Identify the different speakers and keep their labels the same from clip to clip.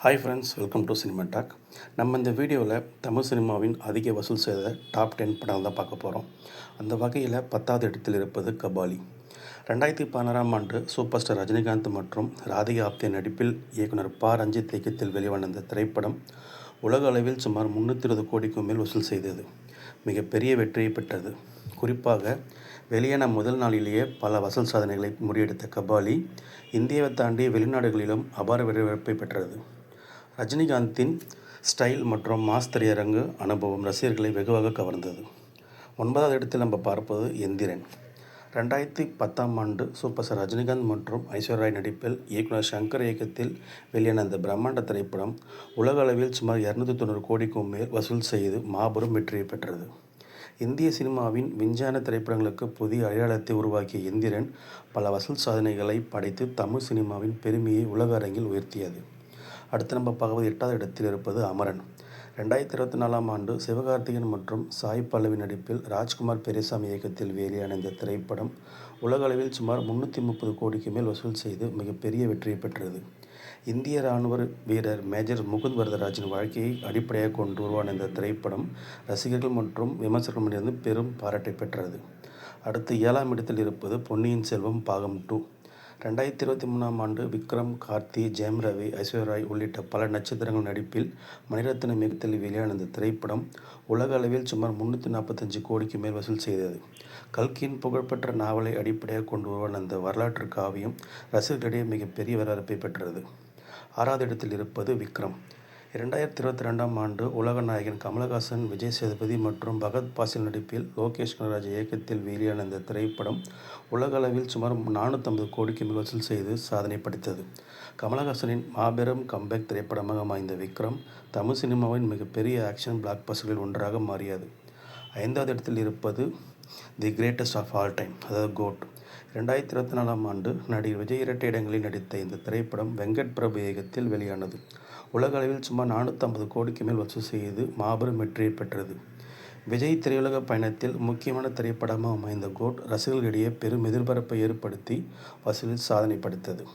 Speaker 1: Hi friends, welcome to cinema talk. நம்ம இந்த வீடியோவில் தமிழ் சினிமாவின் அதிக வசூல் செய்த டாப் 10 படங்கள் தான் பார்க்க போகிறோம். அந்த வகையில் 10வது இடத்தில் இருப்பது கபாலி. 2016ஆம் ஆண்டு சூப்பர் ஸ்டார் ரஜினிகாந்த் மற்றும் ராதிகா ஆப்தே நடிப்பில் இயக்குனர் ப. ரஞ்சித் இயக்கத்தில் வெளிவந்த இந்த திரைப்படம் உலக அளவில் சுமார் 320 கோடிக்கும் மேல் வசூல் செய்தது. மிகப்பெரிய வெற்றியை பெற்றது. குறிப்பாக வெளியான முதல் நாளிலேயே பல வசூல் சாதனைகளை முறியடித்த கபாலி இந்தியாவை தாண்டி வெளிநாடுகளிலும் அபார வரவேற்பை பெற்றது. ரஜினிகாந்தின் ஸ்டைல் மற்றும் மாஸ் திரையரங்கு அனுபவம் ரசிகர்களை வெகுவாக கவர்ந்தது. 9வது இடத்தில் நம்ம பார்ப்பது எந்திரன். 2010ஆம் ஆண்டு சூப்பர் ஸ்டார் ரஜினிகாந்த் மற்றும் ஐஸ்வர்யா ராய் நடிப்பில் இயக்குனர் சங்கர் இயக்கத்தில் வெளியான இந்த பிரம்மாண்ட திரைப்படம் உலக அளவில் சுமார் 290 கோடிக்கும் மேல் வசூல் செய்து மாபெரும் வெற்றியை பெற்றது. இந்திய சினிமாவின் விஞ்ஞான திரைப்படங்களுக்கு புதிய அடையாளத்தை உருவாக்கிய எந்திரன் பல வசூல் சாதனைகளை படைத்து தமிழ் சினிமாவின் பெருமையை உலக அரங்கில் உயர்த்தியது. அடுத்து நம்ம பார்க்கும்போது 8வது இடத்தில் இருப்பது அமரன். 2024ஆம் ஆண்டு சிவகார்த்திகேயன் மற்றும் சாய் பல்லவி நடிப்பில் ராஜ்குமார் பெரியசாமி இயக்கத்தில் வெளியான இந்த திரைப்படம் உலக அளவில் சுமார் 330 கோடிக்கு மேல் வசூல் செய்து மிகப்பெரிய வெற்றியை பெற்றது. இந்திய இராணுவ வீரர் மேஜர் முகுந்த் வரதராஜின் வாழ்க்கையை அடிப்படையாக கொண்டு உருவான இந்த திரைப்படம் ரசிகர்கள் மற்றும் விமர்சகர்களிடமிருந்து பெரும் பாராட்டை பெற்றது. அடுத்து 7ஆம் இடத்தில் இருப்பது பொன்னியின் செல்வன் பாகம் 2. 2023ஆம் ஆண்டு விக்ரம், கார்த்தி, ஜெயம் ரவி, ஐஸ்வர்யா ராய் உள்ளிட்ட பல நட்சத்திரங்கள் நடிப்பில் மணிரத்னம் இயக்கத்தில் வெளியான இந்த திரைப்படம் உலக அளவில் சுமார் 345 கோடிக்கு மேல் வசூல் செய்தது. கல்கியின் புகழ்பெற்ற நாவலை அடிப்படையாக கொண்டு உருவான அந்த வரலாற்று காவியம் ரசிகர்களிடையே மிகப்பெரிய வரவேற்பை பெற்றது. 6வது இடத்தில் இருப்பது விக்ரம். 2022ஆம் ஆண்டு உலக நாயகன் கமலஹாசன், விஜய் சேதுபதி மற்றும் பகத் பாசில் நடிப்பில் லோகேஷ் கனகராஜ் இயக்கத்தில் வெளியான இந்த திரைப்படம் உலக அளவில் சுமார் 450 கோடிக்கு மேல் வசூல் செய்து சாதனை படைத்தது. கமலஹாசனின் மாபெரும் கம்பேக் திரைப்படமாக அமைந்த விக்ரம் தமிழ் சினிமாவின் மிகப்பெரிய ஆக்ஷன் பிளாக் பஸ்டர்களில் ஒன்றாக மாறியது. 5வது இடத்தில் இருப்பது the greatest of all time, அதாவது கோட். 2024ஆம் ஆண்டு நடிகர் விஜய் இரட்டை இடங்களில் நடித்த இந்த திரைப்படம் வெங்கட் பிரபு இயக்கத்தில் வெளியானது. உலக அளவில் சுமார் 450 கோடிக்கு மேல் வசூல் செய்து மாபெரும் வெற்றியை பெற்றது. விஜய் திரையுலக பயணத்தில் முக்கியமான திரைப்படமாக அமைந்த கோட் ரசிகர்களிடையே பெரும் எதிர்பார்ப்பை ஏற்படுத்தி வசூலில் சாதனை படைத்தது.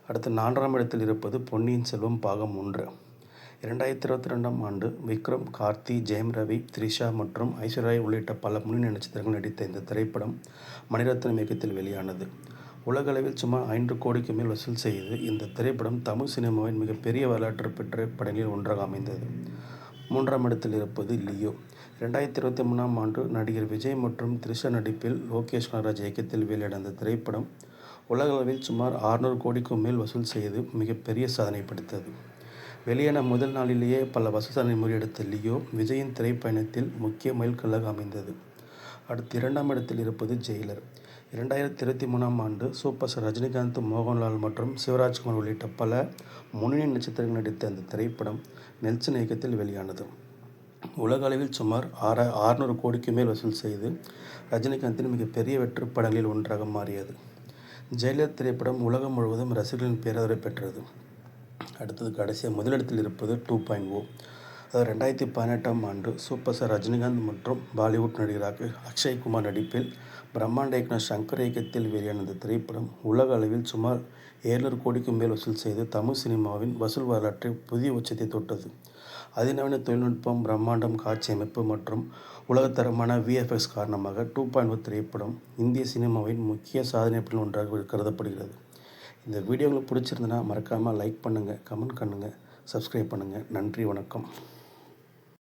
Speaker 1: அடுத்து 4ஆம் இடத்தில் இருப்பது பொன்னியின் செல்வன் பாகம் 1. 2022ஆம் ஆண்டு விக்ரம், கார்த்தி, ஜெயம் ரவி, த்ரிஷா மற்றும் ஐஸ்வர்யா ராய் உள்ளிட்ட பல முன்னணி நட்சத்திரங்கள் நடித்த இந்த திரைப்படம் மணிரத்னம் இயக்கத்தில் வெளியானது. உலக அளவில் சுமார் 5 கோடிக்கு மேல் வசூல் செய்து இந்த திரைப்படம் தமிழ் சினிமாவின் மிகப்பெரிய வரலாற்று பெற்ற படங்களில் ஒன்றாக அமைந்தது. 3ஆம் இடத்தில் இருப்பது லியோ. 2023ஆம் ஆண்டு நடிகர் விஜய் மற்றும் த்ரிஷா நடிப்பில் லோகேஷ் கனகராஜ் இயக்கத்தில் வெளியான இந்த திரைப்படம் உலக அளவில் சுமார் 600 கோடிக்கும் மேல் வசூல் செய்து மிகப்பெரிய சாதனை படைத்தது. வெளியான முதல் நாளிலேயே பல வசூல் சாதனை முறியடித்த லியோ விஜயின் திரைப்பயணத்தில் முக்கிய மைல்கல்லாக அமைந்தது. அடுத்து 2ஆம் இடத்தில் இருப்பது ஜெயிலர். 2023ஆம் ஆண்டு சூப்பர் ஸ்டார் ரஜினிகாந்த், மோகன்லால் மற்றும் சிவராஜ்குமார் உள்ளிட்ட பல முன்னணி நட்சத்திரங்கள் நடித்த அந்த திரைப்படம் நெல்சன் இயக்கத்தில் வெளியானது. உலக அளவில் சுமார் 600 கோடிக்கு மேல் வசூல் செய்து ரஜினிகாந்தின் மிகப்பெரிய வெற்றி படங்களில் ஒன்றாக மாறியது. ஜெயிலர் திரைப்படம் உலகம் முழுவதும் ரசிகர்களின் பேராதரவை பெற்றது. அடுத்தது கடைசியாக முதலிடத்தில் இருப்பது 2.0. அதாவது 2018ஆம் ஆண்டு சூப்பர் ஸ்டார் ரஜினிகாந்த் மற்றும் பாலிவுட் நடிகர் அக்ஷய்குமார் நடிப்பில் பிரம்மாண்ட இயக்குனர் சங்கர் இயக்கத்தில் வெளியான இந்த திரைப்படம் உலக அளவில் சுமார் 700 கோடிக்கும் மேல் வசூல் செய்து தமிழ் சினிமாவின் வசூல் வரலாற்றை புதிய உச்சத்தை தொட்டது. அதிநவீன தொழில்நுட்பம், பிரம்மாண்டம், காட்சி அமைப்பு மற்றும் உலகத்தரமான விஎஃப்எக்ஸ் காரணமாக 2.0 திரைப்படம் இந்திய சினிமாவின் முக்கிய சாதனைகளில் ஒன்றாக கருதப்படுகிறது. இந்த வீடியோ உங்களுக்கு பிடிச்சிருந்தனா மறக்காமல் லைக் பண்ணுங்கள், கமெண்ட் பண்ணுங்கள், சப்ஸ்கிரைப் பண்ணுங்கள். நன்றி, வணக்கம்.